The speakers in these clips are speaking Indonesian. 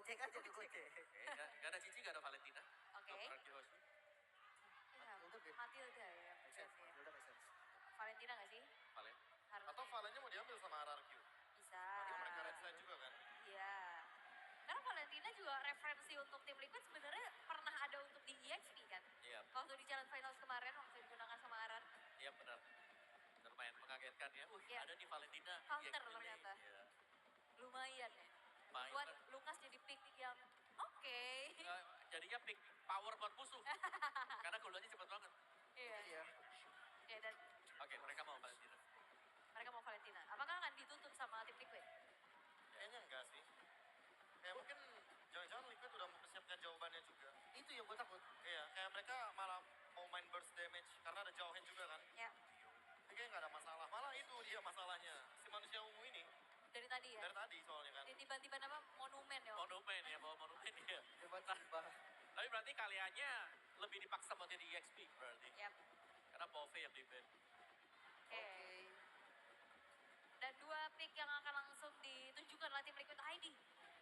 Gojek aja di Gojek. Gak ada Cici, gak ada Valentina. Oke. Untuk Hoshi. Matilda ya. Matilda make sense. Valentina gak sih? Valen. Harusnya. Atau Valennya mau diambil sama RRQ. Bisa. Karena mereka red side juga kan. Iya. Karena Valentina juga referensi untuk tim Liquid sebenarnya pernah ada untuk di EXP kan? Iya. Waktu di Challenge Finals kemarin waktu digunakan sama RR. Iya benar. Lumayan mengagetkan ya. Iya. Ada di Valentina. Counter yang ternyata. Iya. Lumayan ya. Lumayan. Buat Lukas jadi pick yang oke. Jadinya pick power buat musuh. Karena gulanya cepet banget. Iya. Oke, dan Oke, mereka mau Valentina. mereka mau Valentina. Apakah akan dituntut sama tim Liquid? Kayaknya enggak sih. Kayak mungkin jangan-jangan Liquid udah mempersiapkan jawabannya juga. Itu yang gue takut. Iya, kayak mereka malah mau main burst damage karena ada jauhin juga kan. Ya, Jadi kayaknya nggak ada masalah. Malah itu dia masalahnya. Si manusia ungu ini. dari tadi ya. Dari tadi soalnya kan. Tiba-tiba nama monumen ya. Monumen ya, bawa monumen ya. Tiba-tiba. Tapi berarti kaliannya lebih dipaksa buat jadi EXP berarti. Yap. Karena Pove yang di ban. Oke. Dan dua pick yang akan langsung ditunjukkan oleh tim Liquid ID.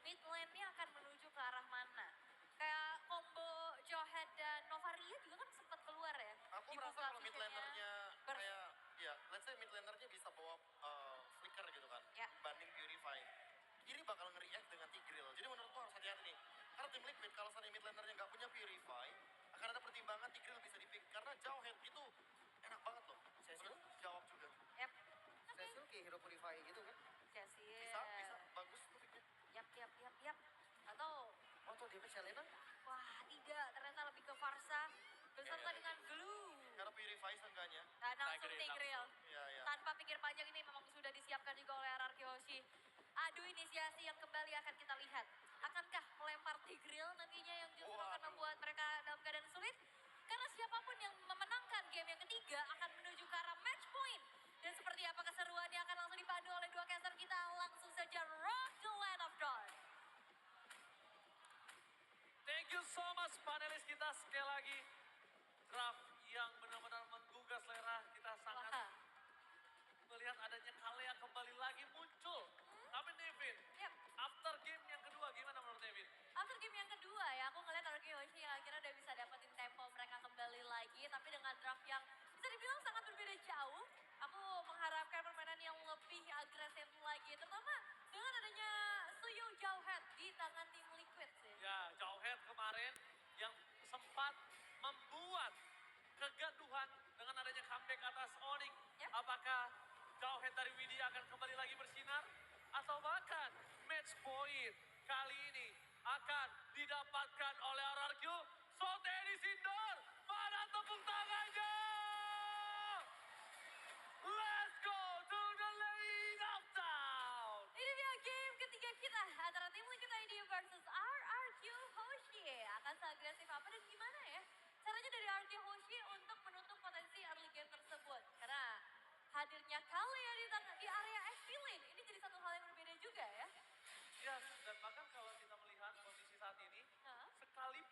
Mid lane-nya akan menuju ke arah mana? Kayak combo Johead dan Novaria juga kan sempat keluar ya. Aku Dibuka merasa kalau mid visionnya. lanernya Burst. kayak, ya, let's say mid lanernya bisa bawa flicker gitu kan. Ya. Banding Purify. Kiri bakal nge-react dengan Tigreal. Jadi menurutku harus hati-hati nih. Karena tim Liquid kalau seandainya mid lanernya nggak punya Purify, akan ada pertimbangan Tigreal bisa di-pick. Karena Jawhead itu enak banget loh. Saya Terus jawab juga. Yap. Saya suruh kayak Hero Purify gitu kan. Jessie. Bisa, bagus tuh picknya. Yap. Atau, Oh tuh dia Selena. wah tidak, ternyata lebih ke Farsa. Beserta Iya. dengan Glue. Karena Purify seenggaknya. Dan langsung Tigreal Tigreal. Iya, iya. Tanpa pikir panjang ini memang sudah disiapkan juga oleh RRQ Hoshi. Adu inisiasi yang kembali akan kita lihat. Akankah melempar Tigreal nantinya yang justru akan Waduh. membuat mereka dalam keadaan sulit? Karena siapapun yang memenangkan game yang ketiga akan menuju ke arah match point. Dan seperti apa keseruannya akan langsung dipandu oleh dua caster kita. Langsung saja Rock to Land of Dawn. Thank you so much panelis kita sekali lagi. Draft yang benar-benar menggugah selera kita sangat Wah. melihat adanya Kalea kembali lagi muncul. Tapi Nevin, Yap. after game yang kedua gimana menurut Nevin? After game yang kedua ya, aku ngeliat RRQ Hoshi yang akhirnya udah bisa dapetin tempo mereka kembali lagi. Tapi dengan draft yang bisa dibilang sangat berbeda jauh. Aku mengharapkan permainan yang lebih agresif lagi. Terutama dengan adanya Suyo Jawhead di tangan tim Liquid sih. Ya, Jawhead kemarin yang sempat membuat kegaduhan dengan adanya comeback atas Onyx. Yap. Apakah Jawhead dari Widya akan kembali lagi bersinar? Atau bahkan match point kali ini akan didapatkan oleh RRQ. So Dennis Indor, mana tepuk tangannya? Let's go to the lane of town. Ini dia game ketiga kita antara tim Liquid ID versus RRQ Hoshi. Akan seagresif apa dan gimana ya? Caranya dari RRQ Hoshi untuk menutup potensi early game tersebut. Karena hadirnya Kalea di area XP lane ini jadi satu hal yang berbeda juga ya. Ya, dan bahkan kalau kita melihat kondisi saat ini, Hah? sekalipun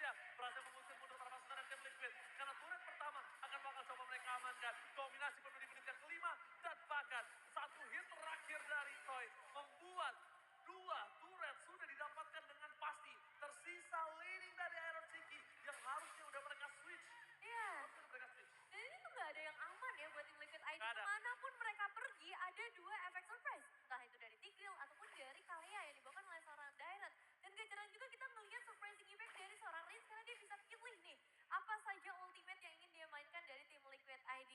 Indonesia berhasil mengusir mundur para pasukan dari tim Liquid. Karena turret pertama akan bakal coba mereka amankan. Dominasi penuh di menit yang kelima dan bahkan satu hit terakhir dari Toy membuat dua turret sudah didapatkan dengan pasti. Tersisa leading dari Iron Ciki yang harusnya udah mereka switch. Iya. Harusnya mereka switch. Dan ini tuh gak ada yang aman ya buat tim Liquid ID. Nggak ada. Kemanapun mereka pergi, ada dua efek surprise. Entah itu dari Tigreal ataupun dari Kalea yang dibawakan oleh seorang Dyrant. Dan gak jarang juga kita melihat surprising effect dari seorang Riz karena dia bisa pilih nih apa saja ultimate yang ingin dia mainkan dari tim Liquid ID.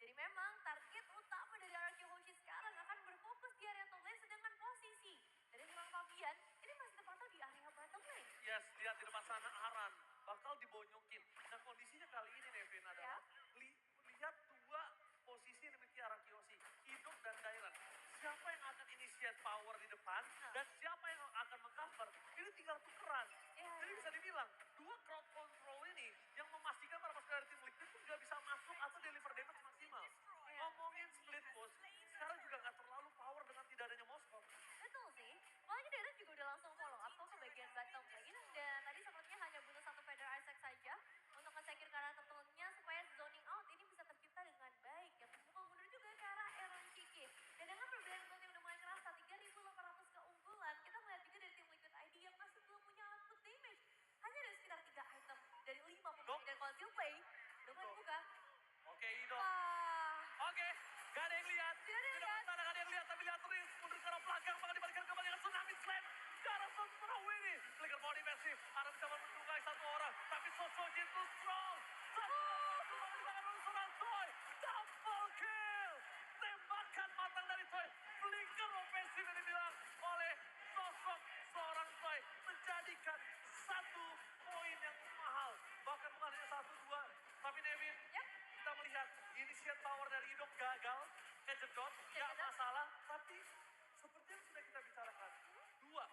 Jadi memang target utama dari RRQ Hoshi sekarang akan berfokus di area top lane sedangkan posisi dari seorang Fabian ini masih terpantau di area bottom lane. Yes, lihat di depan sana Aran bakal dibonyokin. Nah kondisinya kali ini Nevin adalah lihat dua posisi yang dimiliki Arakiyoshi, Idok dan Dairan. Siapa yang akan initiate power di depan dan siapa yang akan mengcover, ini tinggal tukeran. Jadi bisa dibilang, dua crowd control ini yang memastikan para pasukan dari tim Liquid itu nggak bisa masuk atau deliver damage maksimal. Ngomongin split push, sekarang juga nggak terlalu power dengan tidak adanya Moskov. Betul sih. Makanya Dyrant juga udah langsung follow up kok ke bagian bottom lane. Dan tadi sepertinya hanya butuh satu Feather Isaac saja untuk nge-secure karakter turunnya supaya zoning out ini bisa tercipta dengan baik. Yang memukul mundur juga ke arah Aaron Kiki. Dan dengan perbedaan gold yang udah mulai kerasa 3.800 keunggulan, kita melihat juga dari tim Liquid ID yang masih belum punya output damage. Hanya ada sekitar 3 item dari 5 pemain dari Conceal Play. Udah mulai dibuka. Oke, Idok. Wah. Oke, gak ada yang lihat. Tidak ada yang lihat. Gak ada yang lihat, tapi lihat Riz mundur ke arah belakang, bakal dibalikan kembali dengan Tsunami Slam. Ke arah Sonsoro ini. Flicker body defensif. Arah bisa menunggai satu orang, tapi Sosojin too strong. Satu orang di tangan oleh seorang Toy. Double kill. Tembakan matang dari Toy. Flicker ofensif yang dibilang oleh sosok seorang Toy. Menjadikan satu poin yang mahal. Bahkan bukan hanya satu, dua. Tapi Nevin, kita melihat initiate power dari Idok gagal, kejedot, gak masalah, tapi seperti yang sudah kita bicarakan, dua,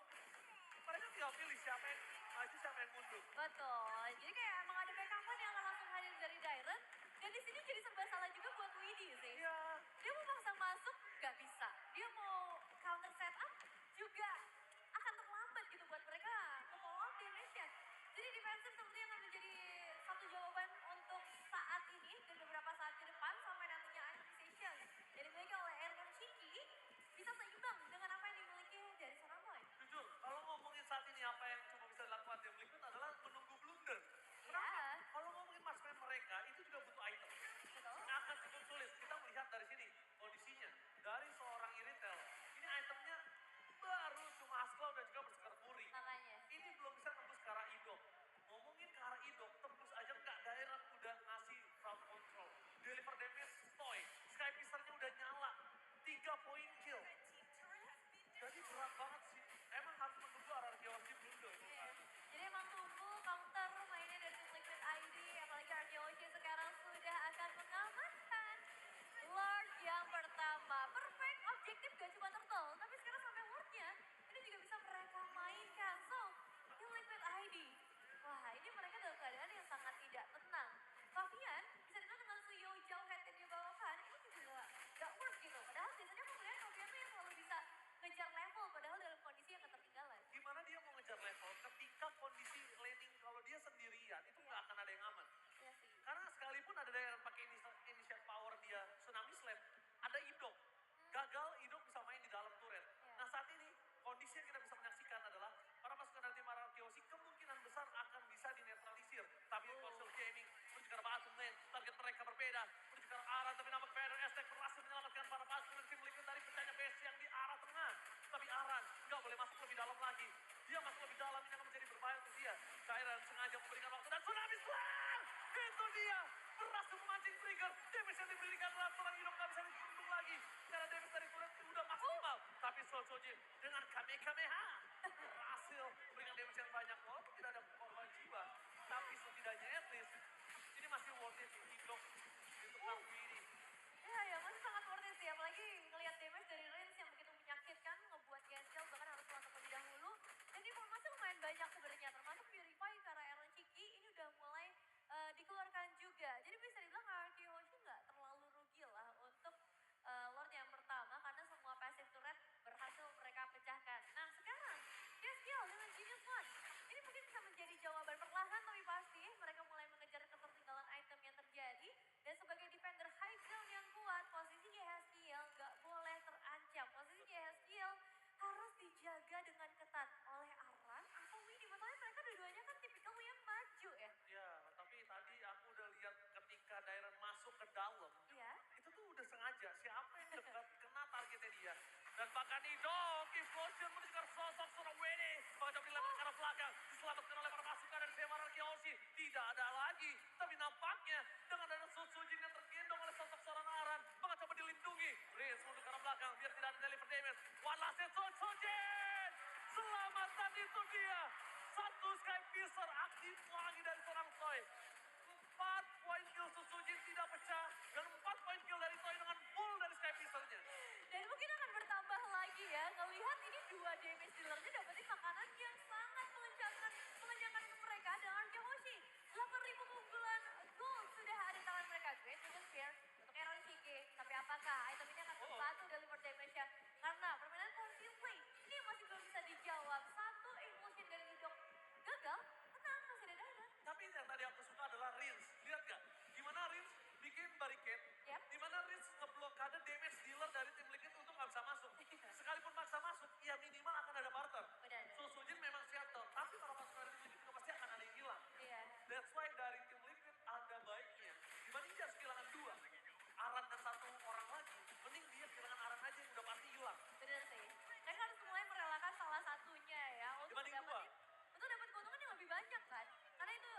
mereka tinggal pilih siapa yang maju, siapa yang mundur. Betul. Jadi kayak emang ada backupan yang akan langsung hadir dari Dyrant. Dan di sini jadi serba salah juga buat Widi sih. Iya. Dia mau paksa masuk, gak bisa. Dia mau counter setup, juga akan terlambat gitu buat mereka nge-follow up damage-nya. Jadi defensive sepertinya akan menjadi satu jawaban untuk saat ini dan beberapa saat ke depan sampai nantinya itemization. Yang dimiliki oleh Aaron Shiki bisa seimbang dengan apa yang dimiliki dari seorang Toy. Jujur, kalau ngomongin saat ini apa yang cuma bisa dilakukan tim Liquid adalah menunggu blunder. Iya. Kalau ngomongin marksman mereka, itu juga butuh item. Betul. Akan cukup sulit. Kita melihat dari sini kondisinya. Dari seorang Iritel, ini itemnya baru cuma Asklaw dan juga bersekar Fury. Makanya. Ini belum bisa tembus ke arah Idok. Ngomongin ke arah Idok, tembus aja nggak, Dairat udah ngasih crowd control. Deliver damage, Toy. Sky Pisarnya udah nyala. 3 poin kill. Jadi berat banget sih. Emang harus menunggu arah Arkeologi blunder. Iya. Jadi emang tunggu counter mainnya dari tim Liquid ID, apalagi Arkeologi sekarang sudah akan mengamankan Lord yang pertama. Perfect objektif gak cuma turtle, tapi sekarang sampai Lordnya ini juga bisa mereka mainkan. So, tim Liquid ID, wah ini mereka dalam keadaan yang sangat tidak tenang. Fabian bisa dibilang dengan Suyo jauh head yang dia bawakan, ini juga gak work gitu. Padahal biasanya aku melihat Fabian tuh yang selalu bisa ngejar level padahal dalam kondisi yang ketertinggalan. Gimana dia mau ngejar level ketika kondisi laning kalau dia sendirian itu nggak akan ada yang aman. Iya sih. Karena sekalipun ada yang pakai initial power dia Tsunami Slam, ada Idok. Gagal, Idok bisa main di dalam turret. Nah saat ini kondisi yang kita bisa menyaksikan adalah para pasukan dari tim Arkeologi kemungkinan besar akan bisa dinetralisir. Tapi Console Gaming menuju ke arah bottom lane, target mereka berbeda. Menuju ke arah arah, tapi nampak Vader Aztec berhasil menyelamatkan para pasukan tim Liquid dari pecahnya base yang di arah tengah. Tapi Aran nggak boleh masuk lebih dalam lagi. Dia masuk lebih dalam ini akan menjadi berbahaya untuk dia. Kairan sengaja memberikan waktu dan Tsunami Slam! Itu dia! Berhasil memancing trigger. Damage yang diberikan seorang Idok nggak bisa dihitung lagi. Karena damage dari turret udah maksimal. Tapi Sojin dengan Kamehameha berhasil memberikan damage yang banyak. Walaupun tidak ada korban jiwa. Tapi setidaknya at least ini masih worth it Idok untuk kartu ini. Ya masih sangat worth it sih, apalagi ngelihat damage dari Reigns yang begitu menyakitkan, ngebuat Gensel bahkan harus pulang terlebih dahulu. Dan informasi lumayan banyak sebenarnya, termasuk Purify karena Aaron Ciki ini udah mulai dikeluarkan juga. Jadi bisa dibilang Arkeologi nggak terlalu rugi lah untuk Lord yang pertama karena semua passive turret berhasil mereka pecahkan. Nah sekarang, Castiel dengan Genius One, ini mungkin bisa itu dia. Satu Sky Piercer aktif lagi dari seorang Toy. 4 poin kill Susujin tidak pecah. Dan 4 poin kill dari Toy dengan full dari Sky Piercernya. Dan mungkin akan bertambah lagi ya. Ngelihat ini 2 damage dealernya dapetin makanan yang sangat mengenyangkan untuk mereka dengan Kehoshi. 8.000 keunggulan gold sudah ada di tangan mereka. Great Dragon Spear untuk Aaron Shige. Tapi apakah item ini akan membantu deliver damage-nya? Karena permainan Conscious Play ini masih belum bisa dijawab. Satu impulsion dari Idok gagal. Tenang, masih ada Dana. Tapi yang tadi aku suka adalah Rins. Lihat gak? Gimana Rins bikin barricade. Yep. Dimana Rins ngeblokade damage dealer dari tim Liquid untuk gak bisa masuk. Sekalipun maksa masuk, ya minimal akan ada barter. Benar. Susujin memang settle. Tapi kalau masuk dari tim Liquid juga pasti akan ada yang hilang. Iya. That's why dari tim Liquid ada baiknya. Dibanding dia harus kehilangan 2. Aran dan 1 orang lagi. Mending dia kehilangan Aran aja yang udah pasti hilang. Bener sih. Mereka harus mulai merelakan salah satunya ya untuk Dibanding dapat keuntungan yang lebih banyak kan. Karena itu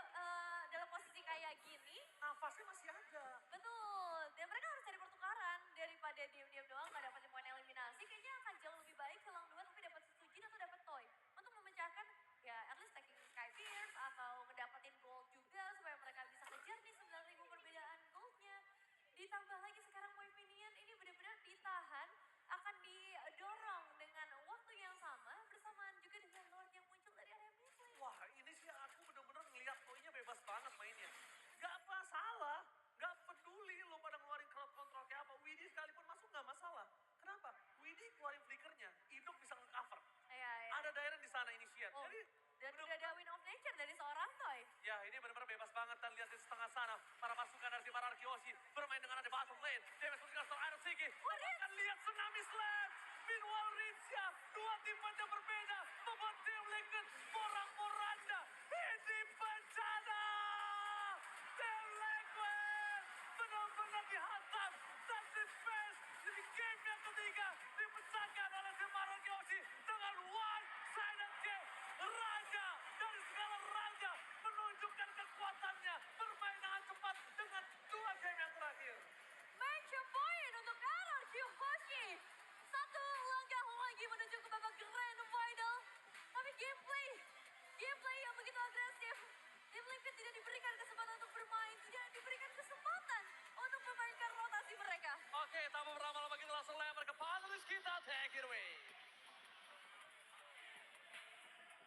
dalam posisi kayak gini, Nafasnya masih ada. betul. Dan mereka harus cari pertukaran daripada diam-diam doang nggak dapetin poin eliminasi. Kayaknya akan jauh lebih baik hilang 2 tapi dapat Susujin atau dapat Toy untuk memecahkan ya at least taking Sky Pierce atau ngedapetin gold juga supaya mereka bisa kejar nih 9.000 perbedaan goldnya. Ditambah lagi sekarang poin minion ini benar-benar ditahan akan didorong dengan waktu yang sama bersamaan juga dengan Lord yang muncul dari area mid lane. Wah, ini sih aku bener-bener ngeliat Toynya bebas banget mainnya. Gak masalah, gak peduli lo pada ngeluarin crowd control kayak apa. Widhi sekalipun masuk gak masalah. Kenapa? Widhi keluarin flickernya, Induk bisa nge-cover. Iya, iya. Ada Dairen di sana initiate. Oh, Jadi dan udah ada win of nature dari seorang Toy. ya ini benar-benar bebas banget. Dan lihat di setengah sana, para pasukan dari tim Ararkioshi bermain dengan ada bottom lane. Damage untuk Gaston Iron Sigi. Akan lihat tsunami slam. Meanwhile Rinsya, 2 tim yang berbeda membuat tim Liquid porak-poranda